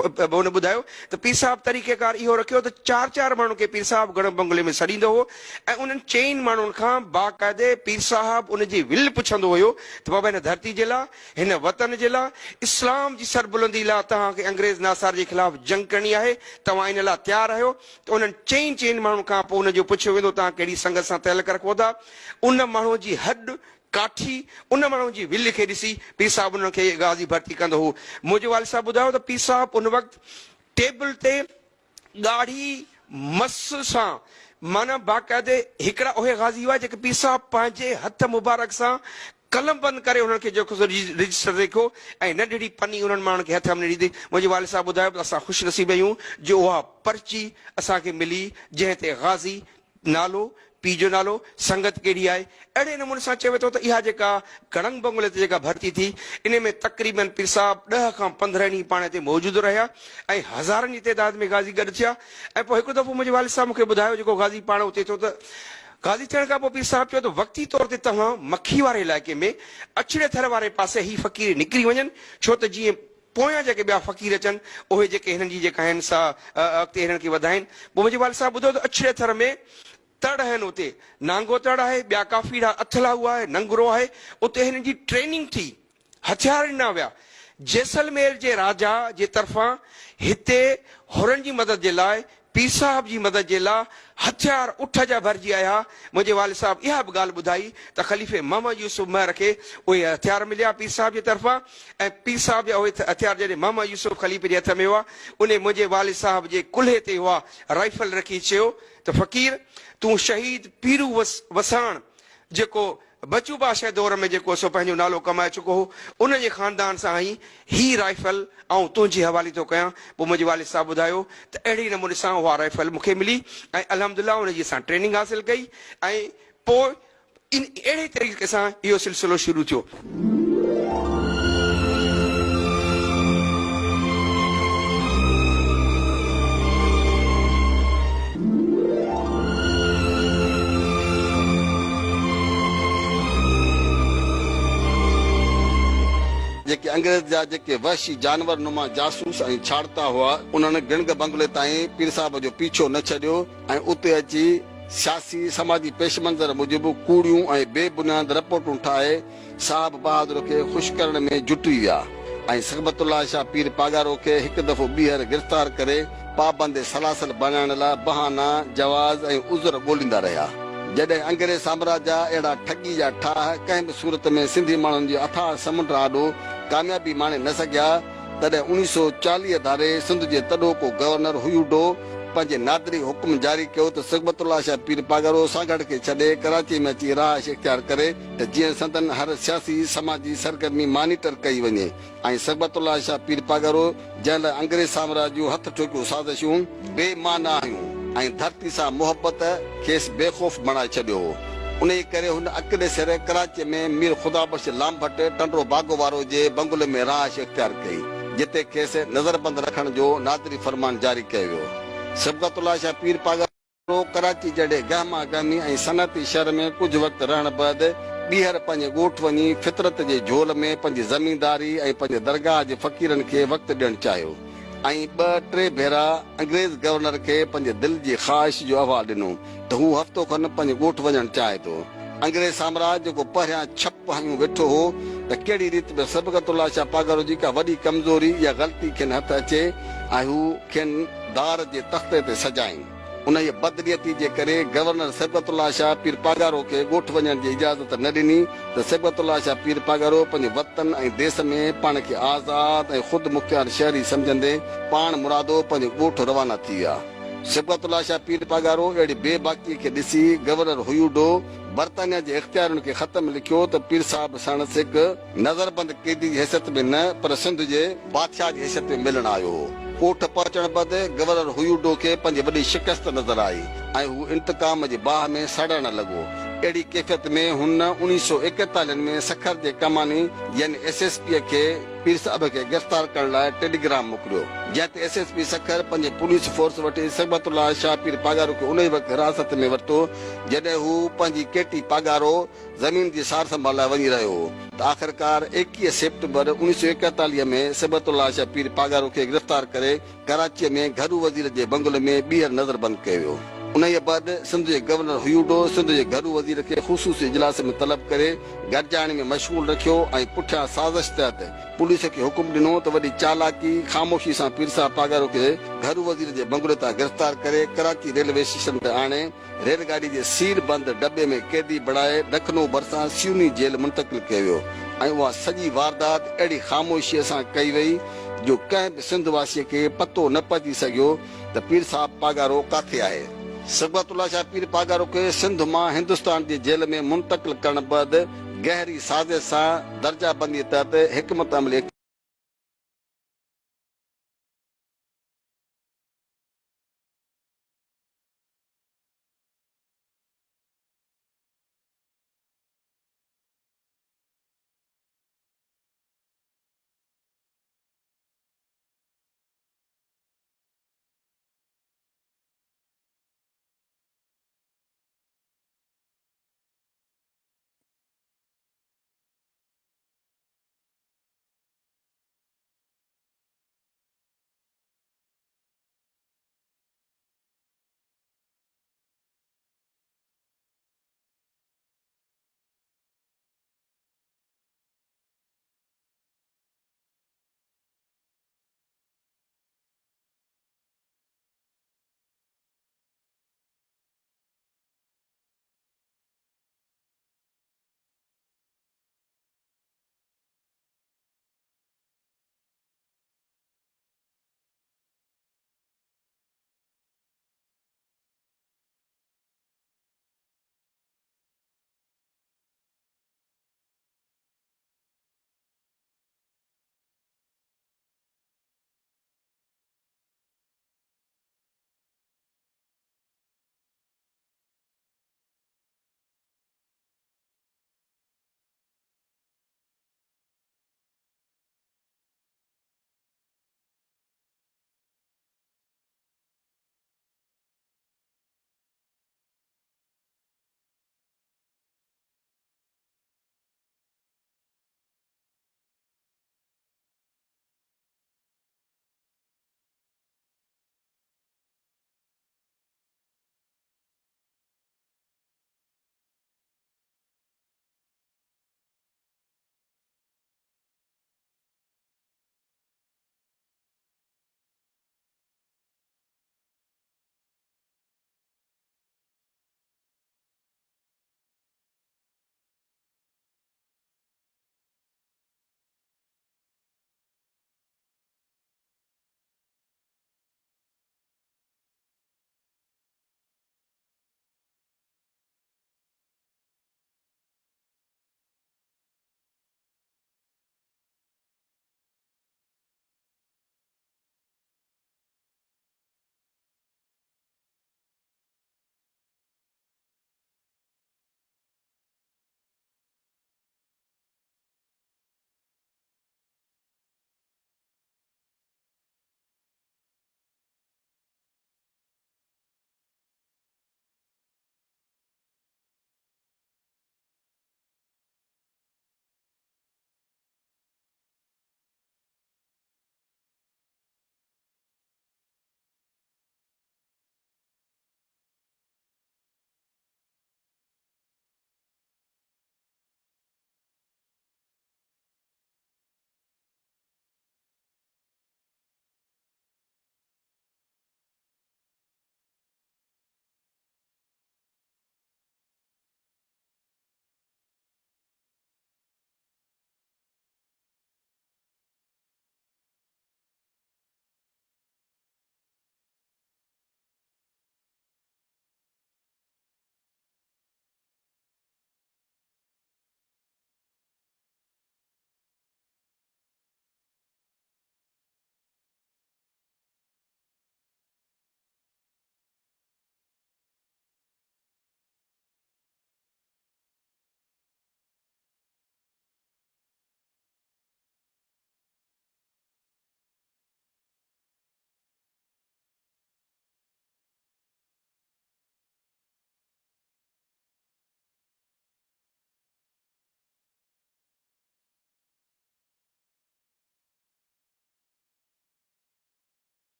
[SPEAKER 6] त हुन ॿुधायो त पीर साहिब तरीक़ेकार इहो रखियो त 4 माण्हुनि खे पीर साहिब गणंग बंगले में छॾींदो हो ऐं उन्हनि 4 माण्हुनि खां बाक़ायदे पीर साहिब उनजी विल पुछंदो हुयो त बाबा हिन धरती जे लाइ, हिन वतन जे लाइ, इस्लाम जी सरबुलंदी लाइ तव्हांखे अंग्रेज़ नासार जे ख़िलाफ़ जंग करणी आहे, तव्हां इन लाइ तयारु आहियो। त उन्हनि 4 माण्हुनि खां पोइ उनजो पुछियो वेंदो तव्हां कहिड़ी संगत सां तइल्लुक़ रखो था। उन माण्हूअ जी हॾ काठी उन माण्हू जी विल खे ॾिसी पीर साहिब उन्हनि खे गाज़ी भर्ती कंदो हो। मुंहिंजो वालिद साहिबु ॿुधायो त पीर साहिब उन वक़्तु टेबल ते ॻाढ़ी मस सां माना बाक़ायदे हिकिड़ा उहे गाज़ी हुआ जेके पीर साहिब पंहिंजे हथ मुबारक सां कलम बंदि करे उन्हनि खे जेको रजिस्टर लिखो ऐं नंढड़ी पनी उन्हनि माण्हुनि खे हथ में ॾिनी। मुंहिंजे वालिद साहिबु ॿुधायो त असां ख़ुशि नसीब आहियूं जो उहा पर्ची असांखे मिली जंहिं ते गाज़ी नालो, पीउ जो नालो, संगत कहिड़ी आहे। अहिड़े नमूने सां चवे थो त इहा जेका गणंग बंगले ते जेका भर्ती थी इन में तक़रीबन पीर साहिब 10 खां 15 ॾींहं पाण हिते मौजूदु रहिया ऐं हज़ारनि जी तइदाद में गाज़ी गॾु थिया। ऐं पोइ हिकु दफ़ो मुंहिंजे वालिद साहिब मूंखे ॿुधायो जेको गाज़ी पाण उते थियो त गाज़ी थियण खां पोइ पीर साहिब चयो त वक़्ती तौर ते तव्हां मखी वारे इलाइक़े में अछड़े थर वारे पासे ही फ़क़ीर निकिरी वञनि छो त जीअं पोयां जेके ॿिया फ़क़ीर अचनि उहे जेके हिननि जी जेका आहिनि सा अॻिते हिननि खे वधाइनि। पोइ मुंहिंजे वालिद साहिब ॿुधो त अछड़े थर में तड़ आहिनि, उते नांगो तड़ आहे, ॿिया काफ़ी अथला हुआ आहे, नंगरो आहे, उते हिननि जी ट्रेनिंग थी, हथियार ॾिना विया। जैसलमेर जे राजा जे तरफ़ां हिते हुरनि जी मदद जे लाइ, पीर साहिब जी मदद जे लाइ हथियार उठ जा भरिजी आया। मुंहिंजे वालिद साहिब इहा बि ॻाल्हि ॿुधाई त ख़लीफ़े मोहम्मद यूसुफ महर खे उहे हथियार मिलिया पीर साहिब जे तरफ़ां ऐं पीर साहिब जा उहे हथियार जॾहिं मोहम्मद यूसुफ ख़लीफ़े जे हथ में हुआ उन मुंहिंजे वालिद साहिब जे कुल्हे ते हुआ राइफल रखी चयो त फ़क़ीर तूं शहीद पीरू वसाण जेको बचू बादशाह दौर में जेको सो पंहिंजो नालो कमाए चुको हो उन जे ख़ानदान सां ई ही राइफल ऐं तुंहिंजे हवाले थो कयां। पोइ मुंहिंजे वालिद साहिबु ॿुधायो त अहिड़े नमूने सां उहा राइफल मूंखे मिली ऐं अल्हम्दुलिल्लाह उनजी असां ट्रेनिंग हासिलु कई ऐं पोइ अहिड़े तरीक़े सां इहो सिलसिलो शुरू थियो।
[SPEAKER 1] जेके अंग्रेज जा जेके वहशी जानवर नुमा जासूस ऐं छाड़ता हुआ उन्हनि गणंग बंगले ताईं पीर साहिब जो पीछो न छॾियो ऐं उते अची सियासी समाजी पेश मंज़र मूजिबि कूड़ियूं ऐं बेबुनियाद रिपोर्टूं ठाहे साहिब बहादुर खे ख़ुशि करण में जुटी विया ऐं सकबतुल्लाह शाह पीर पागारो खे हिकु दफ़ो ॿीहर गिरफ़्तार करे पाबंद सलासल बणाइण लाइ बहाना, जवाज़ ऐं उज़र ॻोल्हींदा रहिया। जॾहिं अंग्रेज साम्राज्य जा अहिड़ा ठगी जा ठाह कंहिं बि सूरत में सिंधी माण्हुनि जी अथाह समुंड आॾो कामयाबी माणे न सघिया तॾहिं 1940 धारे सिंध जे तॾो को गवर्नर हुयूडो पंहिंजे नादरी हुकुम जारी कयो त सकबतुल्लाह शाह पीर पागारो सागड़ खे छॾे कराची में अची रहाइश इख्तियार करे त जीअं संदन हर सियासी समाजी सरगर्मी मॉनिटर कई वञे ऐं सकबतुल्लाह शाह पीर पागारो जंहिं लाइ अंग्रेज साम्राज्य जूं हथ ठोकियूं साज़िशूं बेमाना हुयूं ऐं धरती सां मुहबत खेसि बेखौफ़ बणाए छॾियो हो। उन करे हुन अकिड़े सिरे कराची में मीर ख़ुदा बख्श लामभट टंडरो बागो वारो जे बंगले में रहाइश इख्तियार कई जिते खेसि नज़रबंद रखण जो नादरी फरमान जारी कयो वियो। सकबतुल्लाह शाह पीर पागारो कराची जहिड़े गहमा गहमी ऐं सनअती शहर में कुझु वक़्तु रहण बैदि ॿीहर पंहिंजे ॻोठ वञी फितरत जे झोल में पंहिंजी ज़मीनदारी ऐं पंहिंजे दरगाह जे फ़क़ीरनि खे वक़्तु ॾियणु चाहियो ऐं 2-3 भेरा अंग्रेज़ गवर्नर खे पंहिंजे दिलि जी ख़्वाहिश जो अहवालु ॾिनो त हू हफ़्तो खनि पंहिंजे ॻोठ वञणु चाहे थो। अंग्रेज़ साम्राज्य जेको पहिरियां छप हयूं वेठो हो त कहिड़ी रीति में सबक़तुल्लाह शाह पागारो जी का वॾी कमज़ोरी या ग़लती खेनि हथ अचे ऐं हू खेनि दार जे तख़्ते ते सजाईं। उन जी बदनियती जे करे गवर्नर सबक़तुल्लाह शाह पीर पागारो खे ॻोठ वञण जी इजाज़त न ॾिनी त सबक़तुल्लाह शाह पीर पागारो पंहिंजे वतन ऐं देश में पाण खे आज़ाद ऐं ख़ुदि मुख्तियार शहरी सम्झंदे पाण मुरादो पंहिंजे ॻोठ रवाना थी विया। सबक़तुल्लाह शाह पीर पागारो अहिड़ी बेबाकी खे ॾिसी गवर्नर हुयूडो बर्तानिया जे इख़्तियारनि खे ख़तम लिखियो त पीर साहिब साणस हिकु नज़रबंद क़ैदी जी हैसियत में न पर सिंध जे बादशाह जी हैसियत में मिलण आयो हो। कोठ पहुचण बैदि गवर्नर हुयूडो खे पंहिंजी वॾी शिकस्त नज़र आई ऐं हू इंतकाम जे बाह में सड़ण लॻो। अहिड़ी कैफ़ियत में हुन 1941 में सखर जे कमानी यानी SSP खे पीर साहिब खे गिरफ़्तार करण लाइ टेलीग्राम मोकिलियो जंहिं ते SSP सखर पंहिंजे पुलिस फोर्स वटि सबक़तुल्लाह शाह पीर पागारो खे उन वक़्तु हिरासत में वरितो जॾहिं हू पंहिंजी केटी पागारो ज़मीन जी सार संभाल लाइ वञी रहियो हो त आख़िरकार 21 सेप्टेम्बर 1941 में सबक़तुल्लाह शाह पीर पागारो खे गिरफ़्तार करे कराचीअ में घरू वज़ीर जे बंगले में ॿीहर नज़रबंद कयो वियो। उन जे बैदि सिंध जे गवर्नर हुयूडो सिंध जे घरू वज़ीर खे ख़ुसूसी इजलास में तलब करे गॾिजाइण में मशगूल रखियो ऐं पुठियां साज़िश तहत पुलिस खे हुकुम ॾिनो त वॾी चालाकी ख़ामोशी सां पीर साहिब पागारो खे घरू वज़ीर जे बंगले तां गिरफ़्तार करे कराची रेलवे स्टेशन ते आणे रेलगाॾी जे सील बंदि डॿे में कैदी बणाए लखनऊ भरिसां सियूनी जेल मुंतक़िल कयो वियो ऐं उहा सॼी वारदात अहिड़ी ख़ामोशीअ सां कई वई जो कंहिं बि सिंध वासीअ खे पतो न पइजी सघियो त पीर साहिब पागारो काथे आहे। सबक़तुल्लाह शाह पीर पागारो खे सिंध मां हिंदुस्तान जी जेल में मुंतक़िल करण बैदि गहरी साज़िश सां दर्जा बंदी तहत हिकमत अमली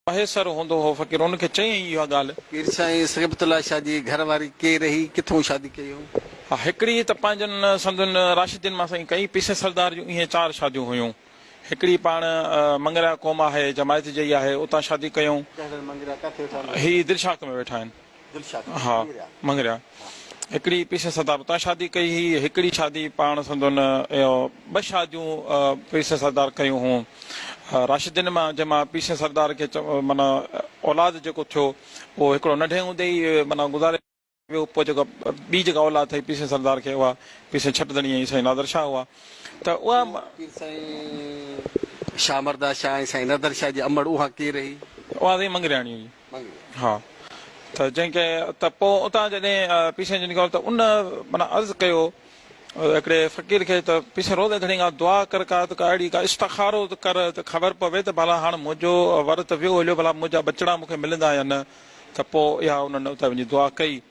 [SPEAKER 7] बाहिसर हूंदो हो फ़क़ीर उनखे चयईं इहा ॻाल्हि।
[SPEAKER 1] पीर साईं सगबतुल्ला शाह जी घरवारी के रही, किथों शादी कई हो?
[SPEAKER 7] हा, हिकिड़ी त पंहिंजनि संदुनि राशिदीन मां साईं कई, पीसे सरदार जूं इहे 4 शादियूं हुयूं। हिकिड़ी पाण मंगरा क़ौम आहे, जमायत जी आहे, उतां शादी कयूं। ही दिलशाक में वेठा आहिनि। हा, मंगरा। हिकिड़ी पीसे सरदार उतां शादी कई हुई, हिकिड़ी शादी पाण संदुनि 2 शादियूं पीसे सरदार कयूं हुयूं राशिदीन मां, जंहिंमां पीसे सरदार खे माना औलाद जेको थियो उहो हिकिड़ो नंढे हूंदे ई माना गुज़ारे वियो। पोइ जेका ॿी जेका औलाद अथई पीसे सरदार खे, उहा पीसे छटदणी ऐं साईं नादर शाह हुआ। त उहा
[SPEAKER 1] पीर साईं शाह मर्दा शाह ऐं साईं नादर शाह जी अमड़ उहा के रही?
[SPEAKER 7] उहा साईं मंगरियाणी हुई। हा, त जंहिंखे त पोइ उतां जॾहिं पीसे जो निकिरो त उन माना अर्ज़ु कयो हिकिड़े फ़क़ीर खे, त पीसे रोज़ घणी दुआ कर का त अहिड़ी का इस्तिखारो कर त ख़बर पवे त भला हाणे मुंहिंजो वर त वियो हलियो, भला मुंहिंजा बचड़ा मूंखे मिलंदा या न। त पोइ इहा उन्हनि उतां वञी दुआ कई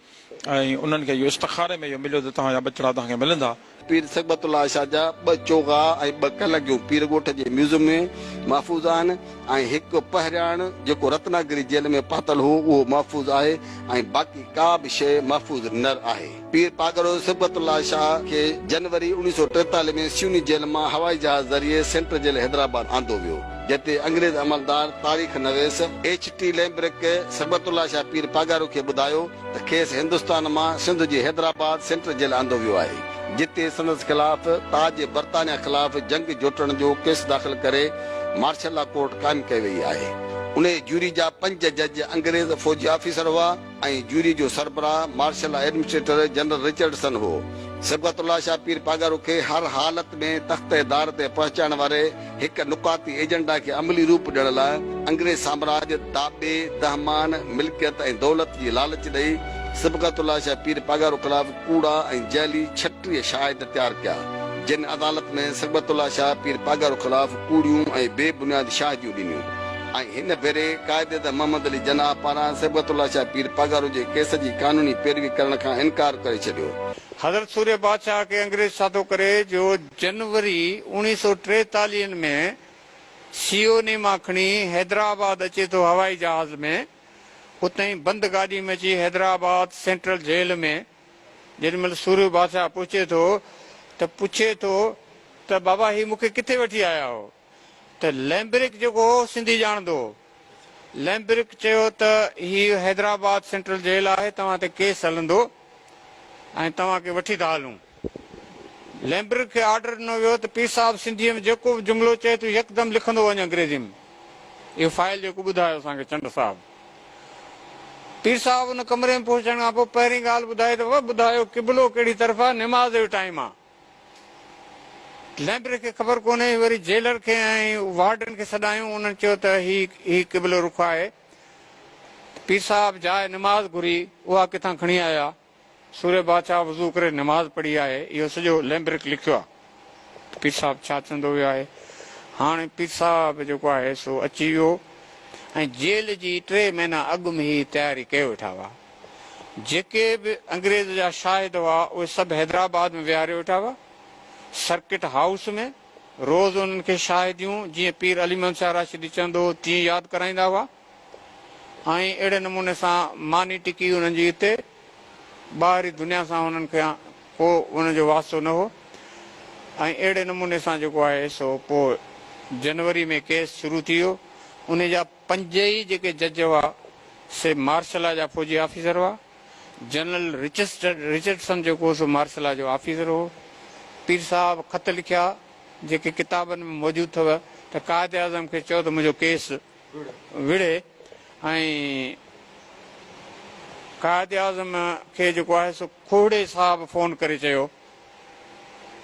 [SPEAKER 7] ऐं उन्हनि खे इहो इस्तिखारे में इहो मिलियो त तव्हांजा बचड़ा तव्हांखे मिलंदा।
[SPEAKER 1] पीर सगबतुल्ला शाह जा 2 चोगा ऐं 2 कलगियूं पीर ॻोठ जे म्यूज़ियम में महफ़ूज़ आहिनि ऐं हिकु पहिरियाण जेको रत्नागिरी जेल में पातल हो उहो महफ़ूज़ आहे ऐं बाक़ी का बि शइ महफ़ूज़ न आहे। पीर पागरो सगबतुल्ला शाह खे जनवरी 1943 में सियूनी जेल मां हवाई जहाज़ ज़रिए सेंट्रल जेल हैदराबाद आंदो वियो, जिते अंग्रेज़ अमलदार तारीख़ नवीस H.T. लैम्ब्रिक सगबतुल्ला शाह पीर पागारो खे ॿुधायो त खेसि हिंदुस्तान मां सिंध जी हैदराबाद सेंट्रल जेल आंदो वियो आहे, जिते संदसि ख़िलाफ़ ताज बरतानिया ख़िलाफ़ जंग जोटण जो केस दाख़िल करे मार्शल लॉ कोर्ट क़ाइमु कई वई आहे। उन जूरी जा 5 जज अंग्रेज़ फौजी ऑफिसर हुआ ऐं जूरी जो सरबराह martial law administrator general Richardson हो। सगबतुल्ला शाह पीर पागारो खे हर हालत में तख़्त-ए-दार ते पहुचाइण वारे हिकु नुकाती एजेंडा खे अमली रूप ॾियण लाइ अंग्रेज़ साम्राज्य दाबे दहमान मिल्कियत ऐं दौलत जी लालच ॾेई सगबतुल्ला शाह पीर पागारो ख़िलाफ़ कूड़ा ऐं जैली 36 शाहिद तैयार कया, जिन अदालत में सगबतुल्ला शाह पीर पागारो ख़िलाफ़ कूड़ियूं ऐं बेबुनियाद शाहिदियूं ॾिनियूं ऐं हिन भेरे कायदे मोहम्मद अली जनाह पारां सगबतुल्ला शाह पीर पागारो जे केस जी कानूनी पैरवी करण खां इनकार करे छॾियो।
[SPEAKER 2] हज़रत सूर्य बादशाह खे अंग्रेज साथो करे जो जनवरी 1943 में सीओनी मां खणी हैदराबाद अचे थो हवाई जहाज़ में, उतां ई बंदि गाॾी में अची हैदराबाद सेंट्रल जेल में जेॾीमहिल सूर्य बादशाह पहुचे थो त पुछे थो त बाबा ही मूंखे किथे वठी आया हो? त लैम्ब्रिक जेको सिंधी ॼाणंदो, लैम्ब्रिक चयो त ही हैदराबाद सेंट्रल जेल आहे, तव्हां ते केस हलंदो ऐं तव्हांखे वठी था हलूं। लैम्ब्रिक खे ऑर्डर ॾिनो वियो त पीर साहिब सिंधीअ में जेको बि जुमिलो चए तूं यकदमि लिखंदो वञ अंग्रेज़ी में। इहो फाइल जेको ॿुधायो असांखे चंड साहिब। पीर साहिब हुन कमरे में पहुचण खां पोइ पहिरीं ॻाल्हि ॿुधाए त ॿुधायो किबलो कहिड़ी तरफ़ आहे, निमाज़ जो टाइम आहे। लैम्ब्रिक खे ख़बर कोन्हे, वरी जेलर खे ऐं वार्डन खे सॾायूं, उन्हनि चयो त ही किबलो रुख आहे। पीर साहिब जाइ निमाज़ घुरी, उहा किथां खणी आया। सूर्य बादशाह वज़ू करे निमाज़ पढ़ी आहे, इहो सॼो लैम्ब्रिक लिखियो आहे। पीर साहिब छा चवंदो वियो आहे, हाणे पीर साहिब जेको आहे सो अची वियो ऐं जेल जी 3 महीना अॻु में ई तयारी कयो वेठा हुआ। जेके बि अंग्रेज़ जा शाहिद हुआ उहे सभु हैदराबाद में विहारे वेठा हुआ, सर्किट हाउस में रोज़ उन्हनि खे शाहिदियूं जीअं पीर अली मोहम्मद शाह राशिदी चवंदो तीअं यादि कराईंदा हुआ ऐं अहिड़े नमूने सां मानी टिकी हुननि जी हिते, ॿाहिरी दुनिया सां हुननि खे को उनजो वास्तो न हो। ऐं अहिड़े नमूने सां जेको आहे सो पोइ जनवरी में केस शुरू थी वियो। उन जा 5 ई जेके जज हुआ से मार्शल लॉ जा फौजी ऑफिसर हुआ। जनरल रिचर्डसन जेको सो मार्शल लॉ जो ऑफिसर हो। पीर साहिब ख़त लिखिया जेके किताबनि में मौजूदु अथव त कायदे आज़म खे चयो त मुंहिंजो केस विड़े ऐं कायदे आज़म खे जेको आहे सो खोड़े साहिब फ़ोन करे चयो,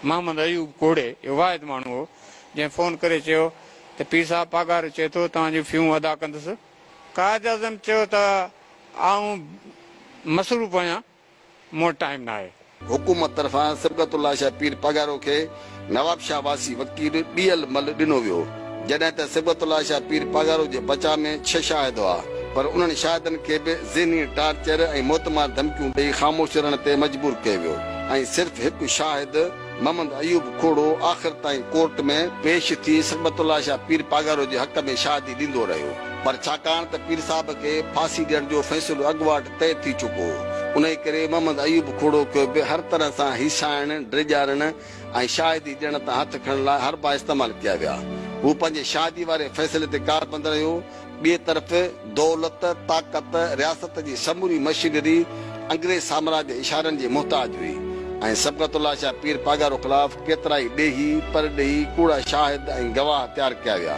[SPEAKER 2] मोहम्मद अयूब खोड़े इहो वाहिद माण्हू हो जंहिं फ़ोन करे चयो त पीर साहिब पघार चए थो तव्हांजी फ़ियूं अदा कंदुसि। कायदे आज़म चयो त आऊं मसरूफ़ आहियां, मूं वटि टाइम न आहे।
[SPEAKER 1] हुकूमत तरफ़ां सगबतुल्ला शाह पीर पागारो खे नवाब शाह वासी वकील ॾियल मल ॾिनो वियो, जॾहिं त सगबतुल्ला शाह पीर पागारो जे बचा में 6 शाहिद हुआ, पर उन्हनि शाहिदनि खे बि ज़हनी टार्चर ऐं मोतमार धमकियूं ॾेई ख़ामोश रहण ते मजबूर कयो वियो ऐं सिर्फ़ हिकु शाहिद मोहम्मद अयूब खोड़ो आख़िर ताईं कोर्ट में पेश थी सगबतुल्ला शाह पीर पागारो जे हक़ में शादी ॾींदो रहियो। पर छाकाणि त पीर साहब खे फांसी ॾियण जो फ़ैसिलो अॻुवाट तइ थी चुको, उन करे मोहम्मद अयूब खोड़ो कयो बि हर तरह सां हिसाइण, ड्रिजारण ऐं शाहिदी ॾियण तां हथ खणण लाइ हरबा इस्तेमाल कया विया। हू पंहिंजे शादी वारे फ़ैसिले ते कारबंद रहियो। ॿिए तरफ़ दौलत, ताक़त, रियासत जी समूरी मशीनरी अंग्रेज साम्राज्य जे इशारनि जे मुहताज हुई ऐं सबक़तुल्लाह शाह पीर पागारो ख़िलाफ़ केतिरा ई ॾेही परॾेही कूड़ा शाहिद ऐं गवाह तयारु कया विया।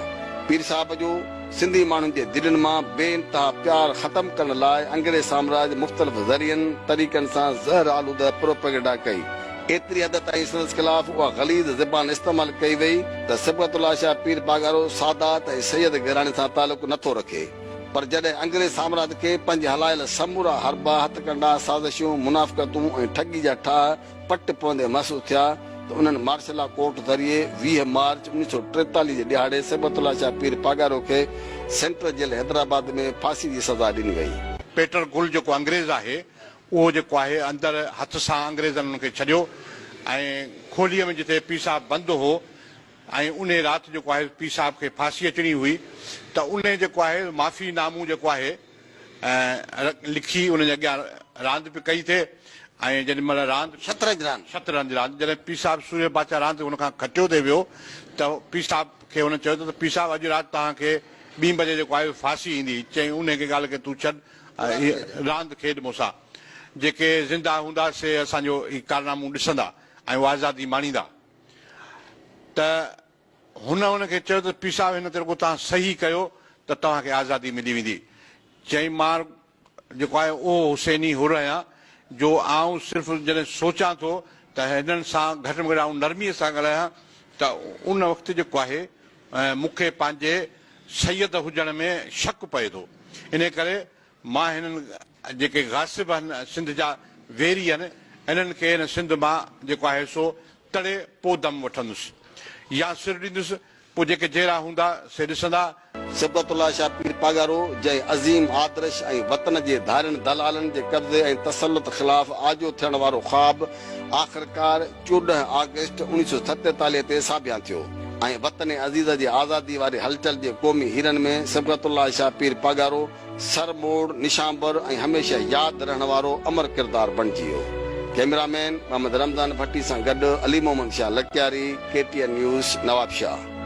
[SPEAKER 1] पीर साहब जो सिंधी माण्हुनि जे दिलनि मां बेइंतहा प्यार ख़तम करण लाइ अंग्रेज साम्राज्य मुख़्तलिफ़ ज़रियनि तरीक़नि सां ज़हर आलूद प्रोपेगेंडा कई। एतिरी हद ताईं संदसि ख़िलाफ़ उहा ग़लीज़ ज़बान इस्तेमाल कई वई त सबक़तुल्लाह शाह पीर पागारो सादात ऐं सैयद घराणे सां तालुक़ नथो रखे। पर जॾहिं अंग्रेज साम्राज्य खे पंहिंजे हलायल समूरा हरबा, हथकंडा, साज़िशूं, मुनाफ़क़तूं ऐं ठगी जा ठाह पट पवंदे महसूस थिया त उन्हनि मार्शल कोर्ट ज़रिए 20 मार्च 1943 जे ॾिहाड़े सबक़तुल्लाह शाह पीर पागारो खे सेंट्रल जेल हैदराबाद में फांसी जी सज़ा ॾिनी वई।
[SPEAKER 8] पेटर गुल जेको अंग्रेज़ आहे उहो जेको आहे अंदरि हथ सां अंग्रेज़नि हुनखे छॾियो ऐं खोलीअ में जिथे पीर साहब बंदि हो ऐं उन राति जेको आहे पीर साहब खे फांसी अचणी हुई त उन जेको आहे माफ़ी नामू जेको आहे लिखी उनजे अॻियां रांदि बि कई थिए ऐं जेॾी महिल रांदि शतरंज रांदि जॾहिं पीर साहब सूर्य बाचा रांदि हुनखां खटियो थिए वियो त पीर साहब खे हुन चयो त पीर साहब अॼु राति तव्हांखे 2 बजे जेको आहे फांसी ईंदी। चई उन ॻाल्हि खे तूं छॾ, रांदि खेॾ मूंसां, जेके ज़िंदा हूंदा से असांजो ही कारनामो ॾिसंदा ऐं उहा आज़ादी माणींदा। त हुनखे चयो त पीर साहब हिन ते रुॻो तव्हां सही कयो त तव्हांखे आज़ादी मिली वेंदी। चई मां जेको आहे उहो हुसैनी हुर आहियां जो आऊं सिर्फ़ु जॾहिं सोचां थो त हिननि सां घटि में घटि आऊं नरमीअ सां ॻाल्हायां त उन वक़्तु जेको आहे मूंखे पंहिंजे सैयद हुजण में शक पए थो। इन करे मां हिननि जेके गासिब आहिनि सिंध जा वेरी आहिनि इन्हनि खे हिन सिंध मां जेको आहे सो तड़े पोइ दम वठंदुसि या सिर ॾींदुसि, पोइ जेके जहिड़ा हूंदा से ॾिसंदा।
[SPEAKER 1] सबक़तुल्लाह शाह पीर पागारो जंहिं अज़ीम आदर्श ऐं वतन जे धारियुनि दलालनि जे कब्ज़े ऐं तसलुत ख़िलाफ़ आजो थियण वारो ख़्वाब आख़िरकार 14 अगस्त 1947 ते साबियां थियो ऐं वतन अज़ीज़ जे आज़ादी वारे हलचल जे क़ौमी हीरनि में सबक़तुल्लाह शाह पीर पागारो सरमोड़, निशांबर ऐं हमेशह यादि रहण वारो अमर किरदारु बणिजी वियो। कैमरामैन मोहम्मद रमज़ान भट्टी सां गॾु अली मोहम्मद शाह लकियारी, KTN न्यूज़, नवाबशाह।